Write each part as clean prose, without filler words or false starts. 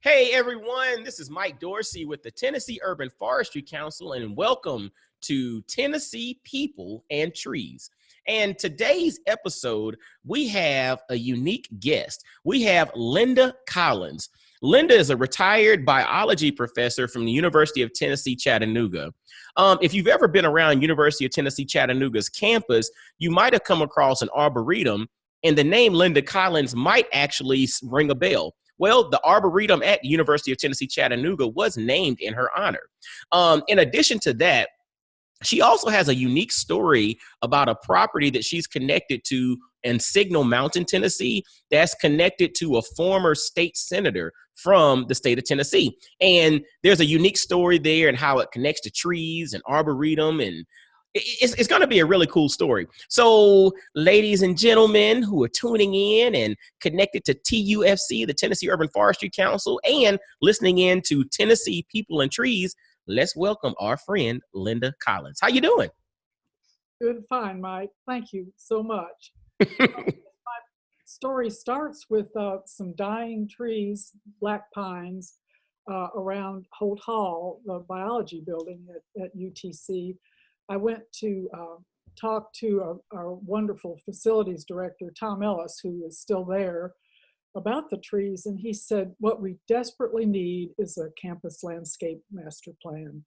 Hey everyone, this is Mike Dorsey with the Tennessee Urban Forestry Council, and welcome to Tennessee People and Trees. And today's episode, we have a unique guest. We have Linda Collins. Linda is a retired biology professor from the University of Tennessee, Chattanooga. If you've ever been around University of Tennessee, Chattanooga's campus, you might have come across an arboretum, and the name Linda Collins might actually ring a bell. Well, the Arboretum at University of Tennessee, Chattanooga was named in her honor. In addition to that, she also has a unique story about a property that she's connected to in Signal Mountain, Tennessee, that's connected to a former state senator from the state of Tennessee. And there's a unique story there and how it connects to trees and arboretum, and it's going to be a really cool story. So, ladies and gentlemen who are tuning in and connected to TUFC, the Tennessee Urban Forestry Council, and listening in to Tennessee People and Trees, let's welcome our friend Linda Collins. How you doing? Good, fine, Mike. Thank you so much. My story starts with some dying trees, black pines, around Holt Hall, the biology building at UTC. I went to talk to our wonderful facilities director, Tom Ellis, who is still there, about the trees. And he said, what we desperately need is a campus landscape master plan.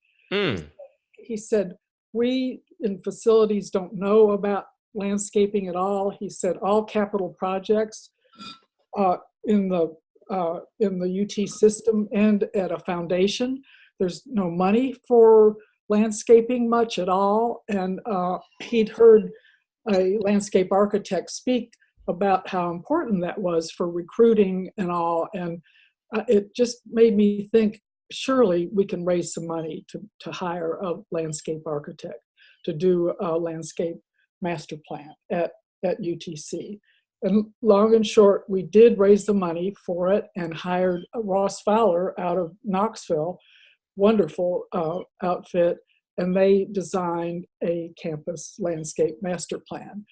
He said, we in facilities don't know about landscaping at all. He said, all capital projects in the UT system end at a foundation. There's no money for landscaping much at all, and he'd heard a landscape architect speak about how important that was for recruiting and all, and it just made me think, surely we can raise some money to hire a landscape architect to do a landscape master plan at UTC. And long and short, we did raise the money for it and hired Ross Fowler out of Knoxville, wonderful outfit, and they designed a campus landscape master plan.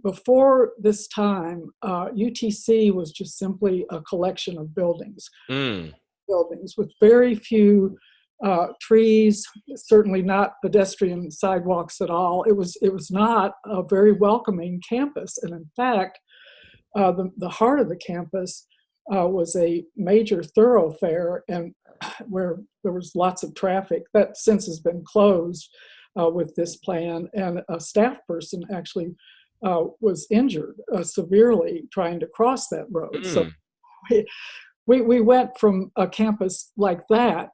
Before this time, UTC was just simply a collection of buildings with very few trees, certainly not pedestrian sidewalks at all. It was not a very welcoming campus, and in fact, the heart of the campus was a major thoroughfare, and where there was lots of traffic. That since has been closed with this plan, and a staff person actually was injured severely trying to cross that road. So we went from a campus like that,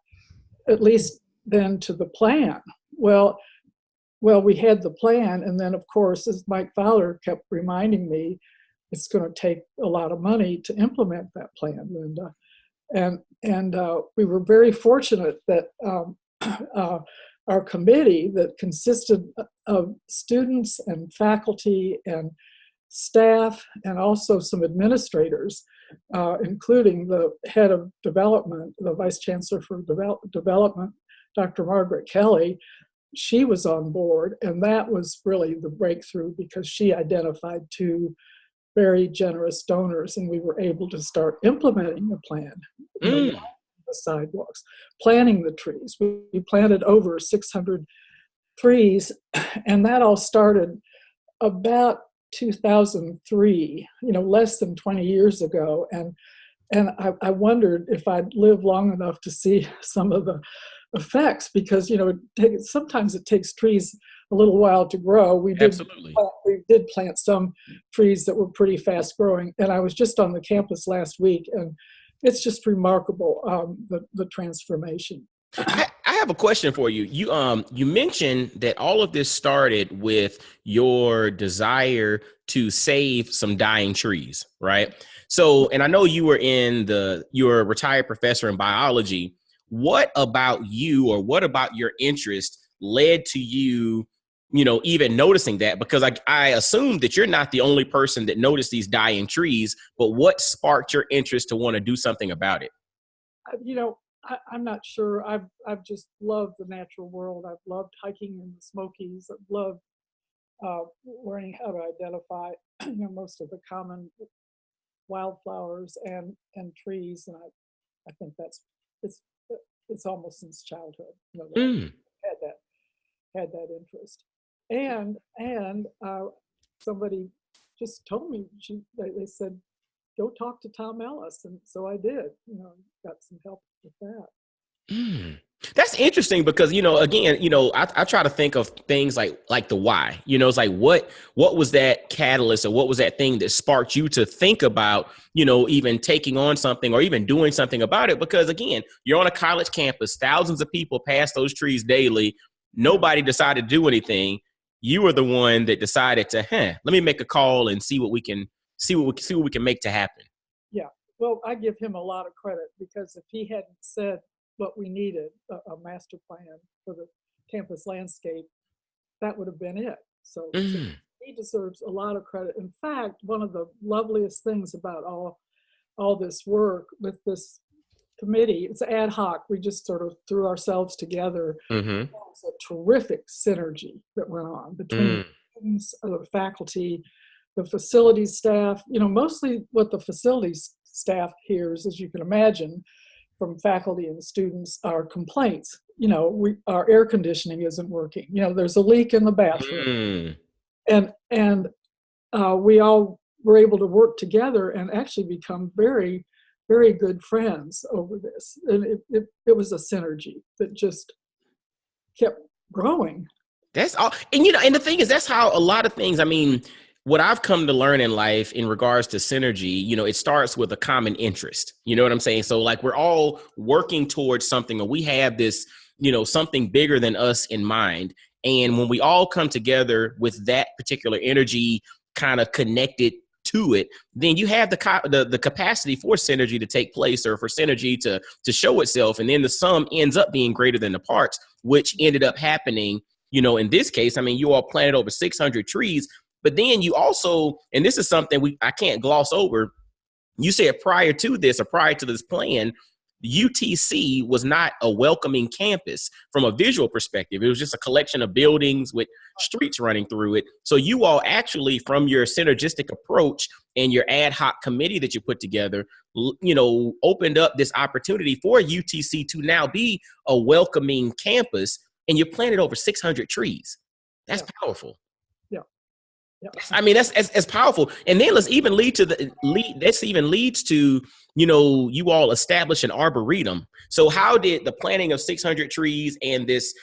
at least then, to the plan. Well, we had the plan, and then of course, as Mike Fowler kept reminding me, it's going to take a lot of money to implement that plan, Linda. And we were very fortunate that our committee that consisted of students and faculty and staff and also some administrators, including the head of development, the vice chancellor for development, Dr. Margaret Kelly. She was on board, and that was really the breakthrough because she identified two very generous donors, and we were able to start implementing the plan. The sidewalks, planting the trees. We planted over 600 trees, and that all started about 2003, less than 20 years ago. And I wondered if I'd live long enough to see some of the effects, because sometimes it takes trees a little while to grow. We did plant some trees that were pretty fast growing, and I was just on the campus last week, and it's just remarkable, the transformation. I have a question for you. You mentioned that all of this started with your desire to save some dying trees, right? So, and I know you're a retired professor in biology. What about you, or what about your interest led to you, even noticing that? Because I assume that you're not the only person that noticed these dying trees, but what sparked your interest to want to do something about it? I'm not sure. I've just loved the natural world. I've loved hiking in the Smokies. I've loved learning how to identify most of the common wildflowers and trees. And I think it's it's almost since childhood, that I Mm. had that interest. And somebody just told me, they said, go talk to Tom Ellis, and so I did. Got some help with that. Mm. That's interesting because again, I try to think of things like the why. It's like what was that catalyst or what was that thing that sparked you to think about even taking on something or even doing something about it? Because again, you're on a college campus, thousands of people pass those trees daily. Nobody decided to do anything. You were the one that decided to, let me make a call and see what we can see what we can make to happen. Yeah. Well, I give him a lot of credit, because if he hadn't said what we needed, a master plan for the campus landscape, that would have been it. So Mm. he deserves a lot of credit. In fact, one of the loveliest things about all this work with this committee, it's ad hoc. We just sort of threw ourselves together. Mm-hmm. It was a terrific synergy that went on between Mm. students, the faculty, the facilities staff. Mostly what the facilities staff hears, as you can imagine, from faculty and students, are complaints. Our air conditioning isn't working. There's a leak in the bathroom, Mm. and we all were able to work together and actually become very, very good friends over this. And it was a synergy that just kept growing. That's all. And the thing is, that's how a lot of things, I mean, what I've come to learn in life in regards to synergy, it starts with a common interest. You know what I'm saying? So like we're all working towards something, or we have this, something bigger than us in mind. And when we all come together with that particular energy kind of connected to it, then you have the capacity for synergy to take place, or for synergy to show itself. And then the sum ends up being greater than the parts, which ended up happening. In this case, I mean, you all planted over 600 trees, but then you also, and this is something I can't gloss over. You said prior to this, or prior to this plan, UTC was not a welcoming campus from a visual perspective. It was just a collection of buildings with streets running through it. So you all actually, from your synergistic approach and your ad hoc committee that you put together, opened up this opportunity for UTC to now be a welcoming campus, and you planted over 600 trees. That's Yeah. powerful. Yeah. Yeah. I mean, that's powerful. And then let's even this even leads to, you all establish an arboretum. So how did the planting of 600 trees and this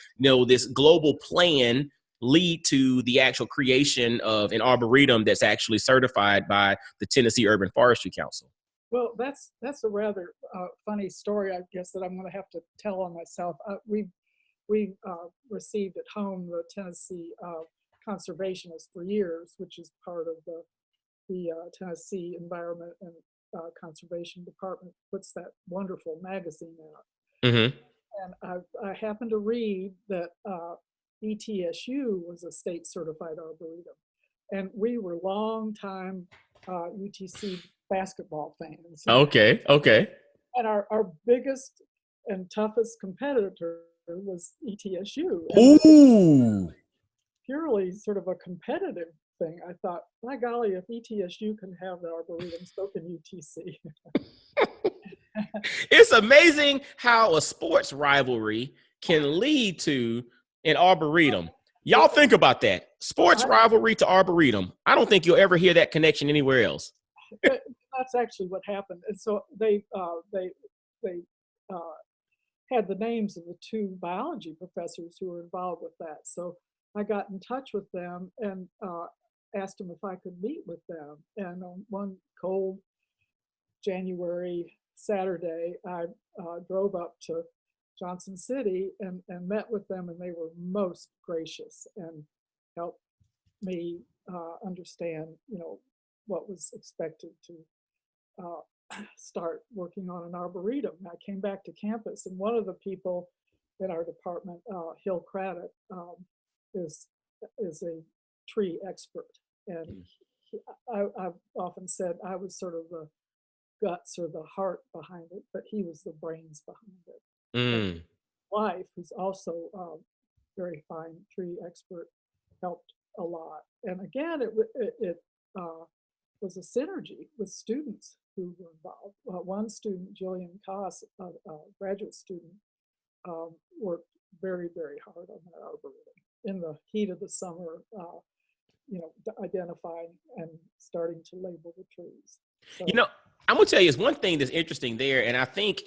global plan lead to the actual creation of an arboretum that's actually certified by the Tennessee Urban Forestry Council? Well, that's a rather funny story, I guess, that I'm going to have to tell on myself. We received at home the Tennessee Conservationist for years, which is part of the Tennessee Environment and Conservation Department, puts that wonderful magazine out. Mm-hmm. And I happened to read that ETSU was a state certified arboretum, and we were long time UTC basketball fans. Okay. Okay. And our biggest and toughest competitor was ETSU. And Ooh. purely sort of a competitive thing, I thought, my golly, if ETSU can have the arboretum, so can UTC. It's amazing how a sports rivalry can lead to an arboretum. Y'all think about that. Sports rivalry to arboretum. I don't think you'll ever hear that connection anywhere else. That's actually what happened. And so they had the names of the two biology professors who were involved with that. So I got in touch with them and asked them if I could meet with them. And on one cold January Saturday, I drove up to Johnson City and met with them, and they were most gracious and helped me understand, what was expected to start working on an arboretum. I came back to campus, and one of the people in our department, Hill Craddock, is a tree expert, and I've often said I was sort of the guts or the heart behind it, but he was the brains behind it. Mm. Wife, who's also a very fine tree expert, helped a lot. And again, it was a synergy with students. who were involved. One student, Jillian Koss, a graduate student, worked very, very hard on that arboretum in the heat of the summer, identifying and starting to label the trees. So, I'm gonna tell you, it's one thing that's interesting there, and I think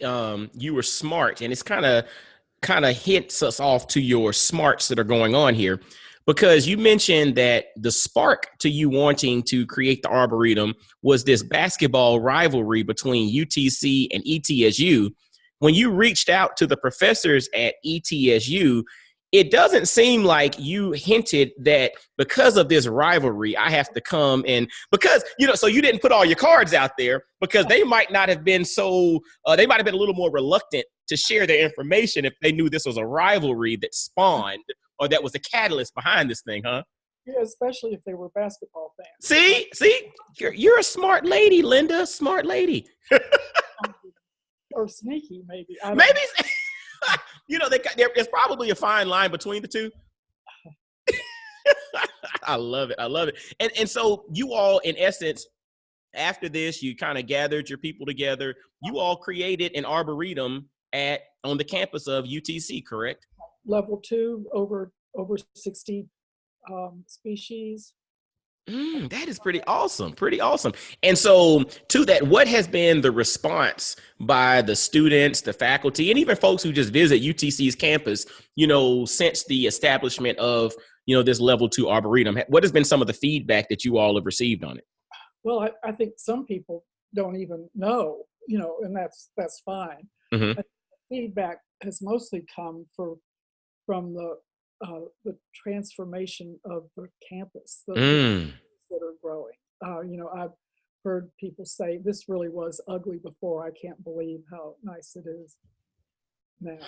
you were smart, and it's kind of hints us off to your smarts that are going on here, because you mentioned that the spark to you wanting to create the arboretum was this basketball rivalry between UTC and ETSU. When you reached out to the professors at ETSU, it doesn't seem like you hinted that because of this rivalry, I have to come and because, so you didn't put all your cards out there because they might not have been they might have been a little more reluctant to share their information if they knew this was a rivalry that spawned or that was the catalyst behind this thing, huh? yeah, especially if they were basketball fans. See, you're a smart lady, Linda, smart lady. Or sneaky, maybe. Maybe. There's probably a fine line between the two. I love it. I love it. And so you all, in essence, after this, you kind of gathered your people together. You all created an arboretum on the campus of UTC, correct? Level 2, over 60 species. That is pretty awesome. Pretty awesome. And so to that, what has been the response by the students, the faculty, and even folks who just visit UTC's campus, since the establishment of, this level 2 arboretum? What has been some of the feedback that you all have received on it? Well, I think some people don't even know, and that's fine. Mm-hmm. Feedback has mostly come from the transformation of the campus, that are growing. I've heard people say, this really was ugly before. I can't believe how nice it is now.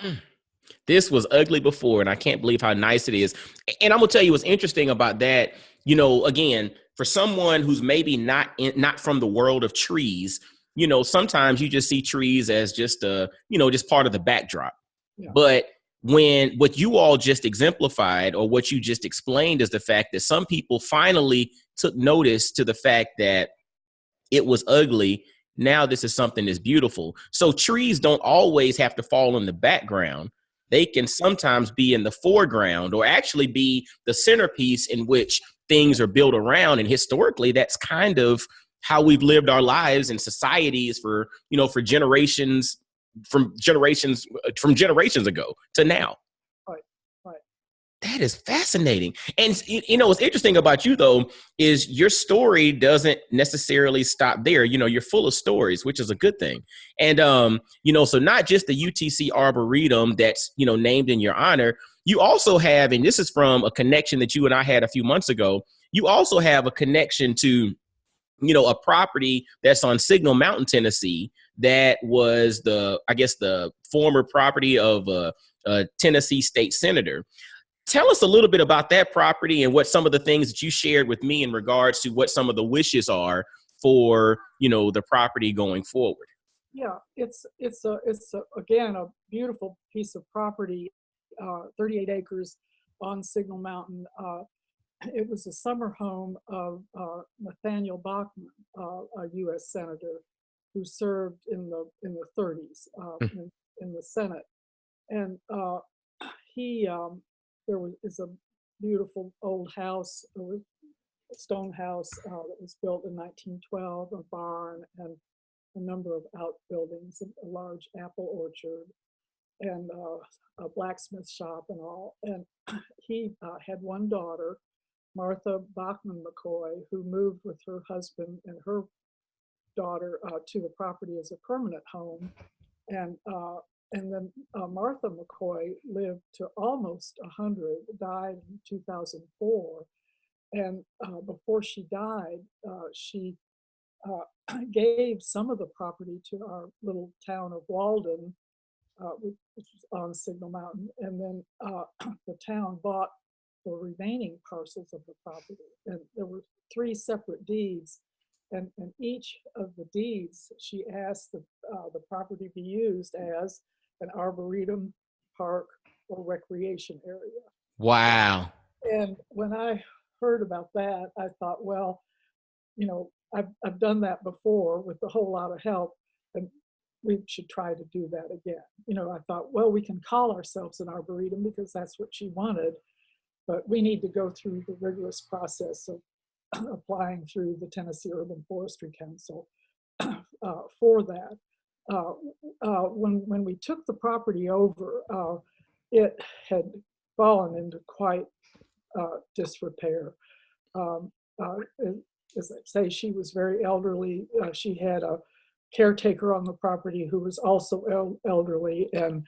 This was ugly before, and I can't believe how nice it is. And I'm gonna tell you what's interesting about that. Again, for someone who's maybe not from the world of trees, sometimes you just see trees as just just part of the backdrop. Yeah. But what you all just exemplified, or what you just explained, is the fact that some people finally took notice to the fact that it was ugly. Now this is something that's beautiful. So trees don't always have to fall in the background. They can sometimes be in the foreground, or actually be the centerpiece in which things are built around. And historically, that's kind of how we've lived our lives in societies for generations, from generations ago to now. Right. That is fascinating. And what's interesting about you, though, is your story doesn't necessarily stop there. You're full of stories, which is a good thing. And so not just the UTC Arboretum that's named in your honor, you also have, and this is from a connection that you and I had a few months ago, you also have a connection to a property that's on Signal Mountain, Tennessee, that was the former property of a Tennessee state senator. Tell us a little bit about that property and what some of the things that you shared with me in regards to what some of the wishes are for, the property going forward. Yeah, it's again, a beautiful piece of property, 38 acres on Signal Mountain. It was a summer home of Nathaniel Bachman, a U.S. senator who served in the 30s in the Senate, and is a beautiful old house, a stone house that was built in 1912, a barn and a number of outbuildings, a large apple orchard, and a blacksmith shop and all. And he had one daughter, Martha Bachman McCoy, who moved with her husband and her daughter to the property as a permanent home. And then Martha McCoy lived to almost 100, died in 2004. And before she died, she gave some of the property to our little town of Walden, which is on Signal Mountain. And then the town bought the remaining parcels of the property. And there were 3 separate deeds. And each of the deeds, she asked the property be used as an arboretum, park, or recreation area. Wow. And when I heard about that, I thought, well, I've done that before with a whole lot of help, and we should try to do that again. I thought, well, we can call ourselves an arboretum because that's what she wanted, but we need to go through the rigorous process of applying through the Tennessee Urban Forestry Council for that. When we took the property over, it had fallen into quite disrepair. Um, as I say, she was very elderly. She had a caretaker on the property who was also elderly, and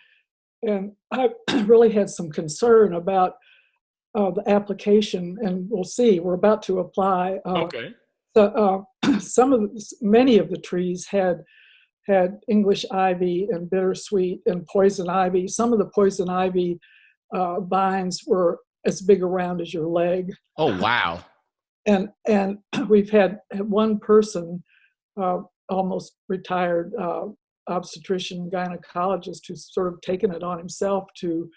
I really had some concern about the application, and we'll see. We're about to apply. Okay. So, many of the trees had English ivy and bittersweet and poison ivy. Some of the poison ivy vines were as big around as your leg. Oh, wow. And we've had one person, almost retired obstetrician gynecologist, who's sort of taken it on himself to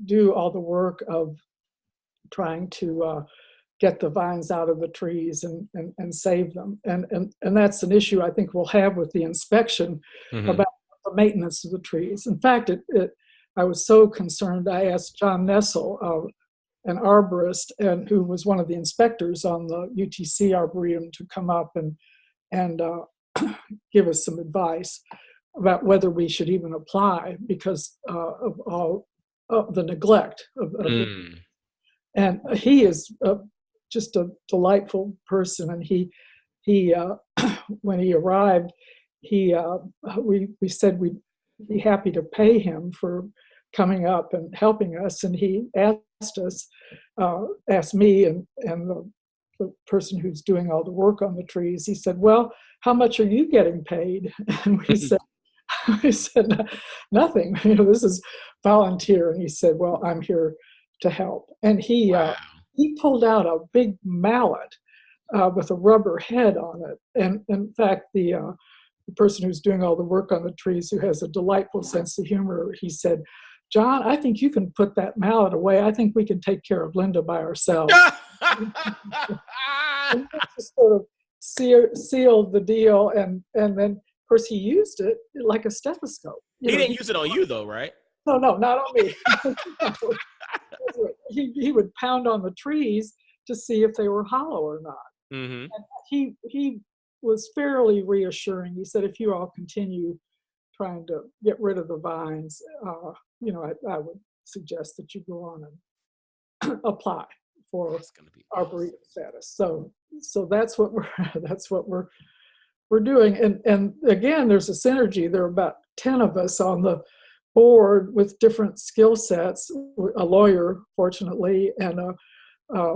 do all the work of trying to get the vines out of the trees and save them. And that's an issue I think we'll have with the inspection about the maintenance of the trees. In fact, I was so concerned, I asked John Nessel, an arborist, and who was one of the inspectors on the UTC Arboretum, to come up and give us some advice about whether we should even apply because of all of the neglect of and he is just a delightful person. And he when he arrived, we said we'd be happy to pay him for coming up and helping us. And he asked me and the person who's doing all the work on the trees, he said, well, how much are you getting paid? And we said, nothing, this is volunteer. And he said, well, I'm here to help. And he pulled out a big mallet with a rubber head on it. And in fact, the person who's doing all the work on the trees, who has a delightful sense of humor, he said, John, I think you can put that mallet away. I think we can take care of Linda by ourselves. And just sort of sealed the deal. And then, of course, he used it like a stethoscope. He didn't use it on you, though, right? No, not on me. He would pound on the trees to see if they were hollow or not. And he was fairly reassuring. He said, if you all continue trying to get rid of the vines, I would suggest that you go on and apply for arboretum status. So that's what we're doing. And again, there's a synergy. There are about 10 of us on the board with different skill sets, a lawyer, fortunately, and a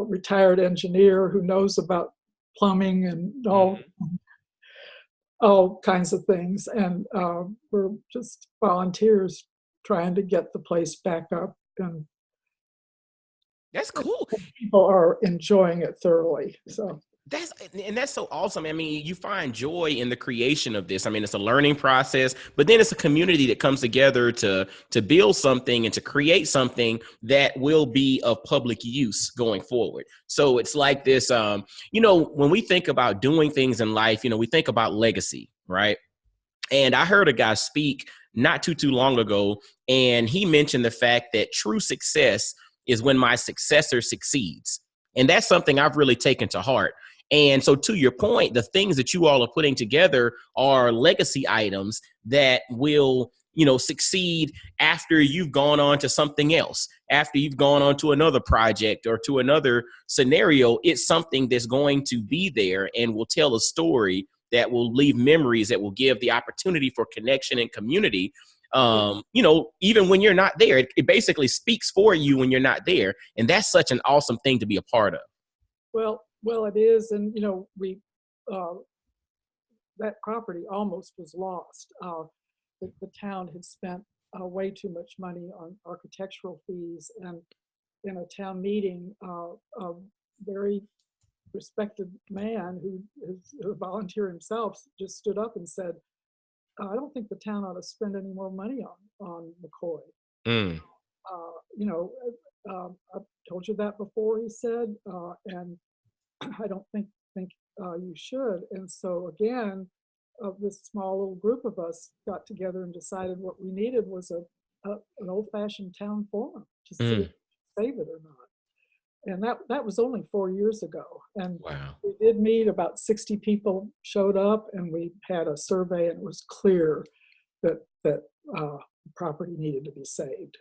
retired engineer who knows about plumbing and all kinds of things. And we're just volunteers trying to get the place back up. And that's cool. People are enjoying it thoroughly. So that's so awesome. I mean, you find joy in the creation of this. I mean, it's a learning process, but then it's a community that comes together to build something and to create something that will be of public use going forward. So it's like this, when we think about doing things in life, we think about legacy, right? And I heard a guy speak not too long ago, and he mentioned the fact that true success is when my successor succeeds. And that's something I've really taken to heart. And so to your point, the things that you all are putting together are legacy items that will, succeed after you've gone on to something else, after you've gone on to another project or to another scenario. It's something that's going to be there and will tell a story that will leave memories, that will give the opportunity for connection and community. Even when you're not there, it basically speaks for you when you're not there. And that's such an awesome thing to be a part of. Well, it is. And, we that property almost was lost. The town had spent way too much money on architectural fees. And in a town meeting, a very respected man who is a volunteer himself just stood up and said, I don't think the town ought to spend any more money on McCoy. I've told you that before, he said, and I don't think You should. And so again, this small little group of us got together and decided what we needed was an old-fashioned town forum to see if Mm, we could save it or not. And that was only 4 years ago. And wow. we did meet. About 60 people showed up, and we had a survey, and it was clear that the property needed to be saved.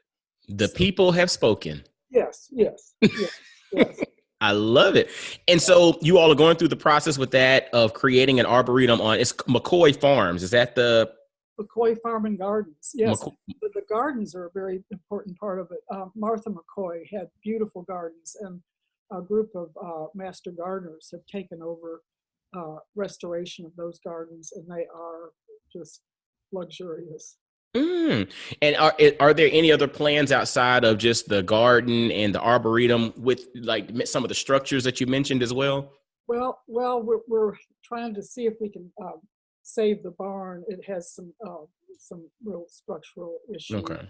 The So people have spoken. yes, yes, yes, yes. I love it. And so you all are going through the process with that of creating an arboretum on it's McCoy Farms. Is that the McCoy Farm and Gardens. Yes, McCoy? the gardens are a very important part of it. Martha McCoy had beautiful gardens, and a group of master gardeners have taken over restoration of those gardens, and they are just luxurious. Mm. And are there any other plans outside of just the garden and the arboretum with like some of the structures that you mentioned as well? Well, we're trying to see if we can save the barn. It has some real structural issues, Okay.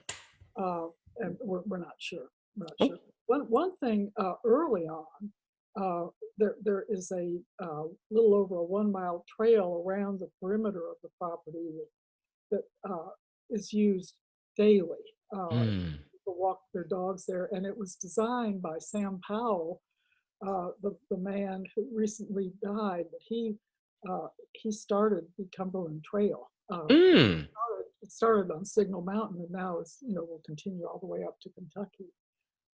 and we're not sure. We're not Oh. sure. One thing early on, there is a little over a 1 mile trail around the perimeter of the property that is used daily. Mm. People walk their dogs there, and it was designed by Sam Powell, the man who recently died. But he started the Cumberland Trail. Mm. It started on Signal Mountain, and now is will continue all the way up to Kentucky.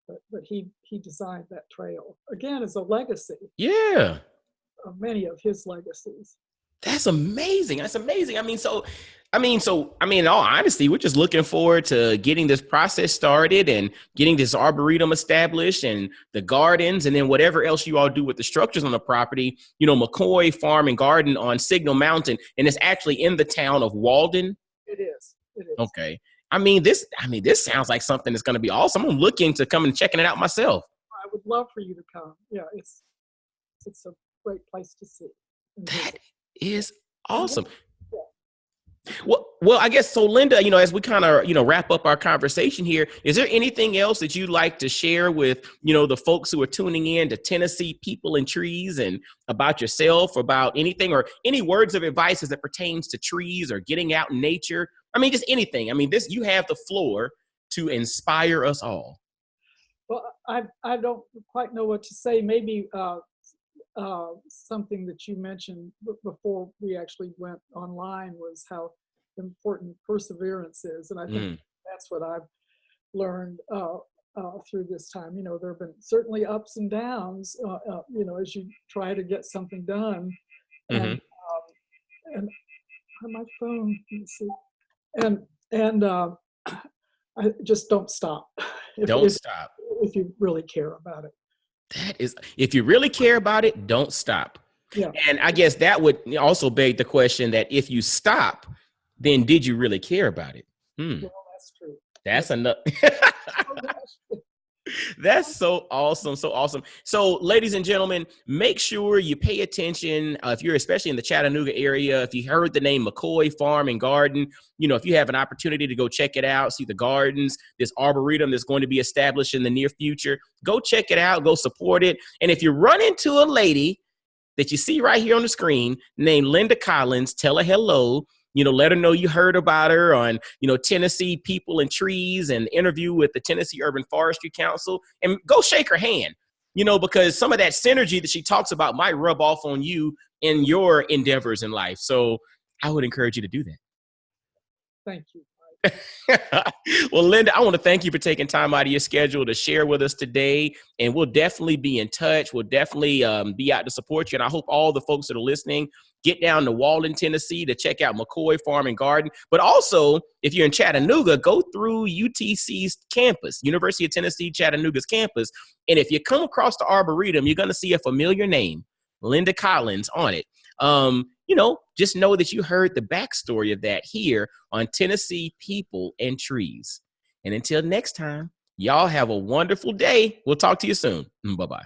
But he designed that trail again as a legacy Yeah. of many of his legacies. That's amazing. That's amazing. In all honesty, we're just looking forward to getting this process started and getting this arboretum established and the gardens and then whatever else you all do with the structures on the property. McCoy Farm and Garden on Signal Mountain, and it's actually in the town of Walden. It is. It is. Okay. This sounds like something that's going to be awesome. I'm looking to come and checking it out myself. I would love for you to come. Yeah, it's a great place to see. That is And awesome. yeah. Well, I guess so, Linda. As we kind of wrap up our conversation here, is there anything else that you'd like to share with the folks who are tuning in to Tennessee People and Trees, and about yourself, about anything, or any words of advice as it pertains to trees or getting out in nature? Just anything. You have the floor to inspire us all. Well, I don't quite know what to say. Maybe something that you mentioned before we actually went online was how important perseverance is, and I think that's what I've learned through this time. There have been certainly ups and downs, as you try to get something done, Mm-hmm. and on my phone, let's see, and I just don't stop. Don't stop. If you really care about it. That is, if you really care about it, don't stop. Yeah. And I guess that would also beg the question that if you stop, then did you really care about it? Well, that's true. That's enough. Oh, That's so awesome. So awesome. So, ladies and gentlemen, make sure you pay attention. If you're especially in the Chattanooga area, if you heard the name McCoy Farm and Garden, if you have an opportunity to go check it out, see the gardens, this arboretum that's going to be established in the near future, go check it out, go support it. And if you run into a lady that you see right here on the screen named Linda Collins, tell her hello. Let her know you heard about her on, Tennessee People and Trees, and interview with the Tennessee Urban Forestry Council, and go shake her hand, because some of that synergy that she talks about might rub off on you in your endeavors in life. So I would encourage you to do that. Thank you. Well, Linda, I want to thank you for taking time out of your schedule to share with us today. And we'll definitely be in touch. We'll definitely be out to support you. And I hope all the folks that are listening get down to Walden, Tennessee to check out McCoy Farm and Garden. But also, if you're in Chattanooga, go through UTC's campus, University of Tennessee Chattanooga's campus. And if you come across the Arboretum, you're going to see a familiar name, Linda Collins, on it. Just know that you heard the backstory of that here on Tennessee People and Trees. And until next time, y'all have a wonderful day. We'll talk to you soon. Bye-bye.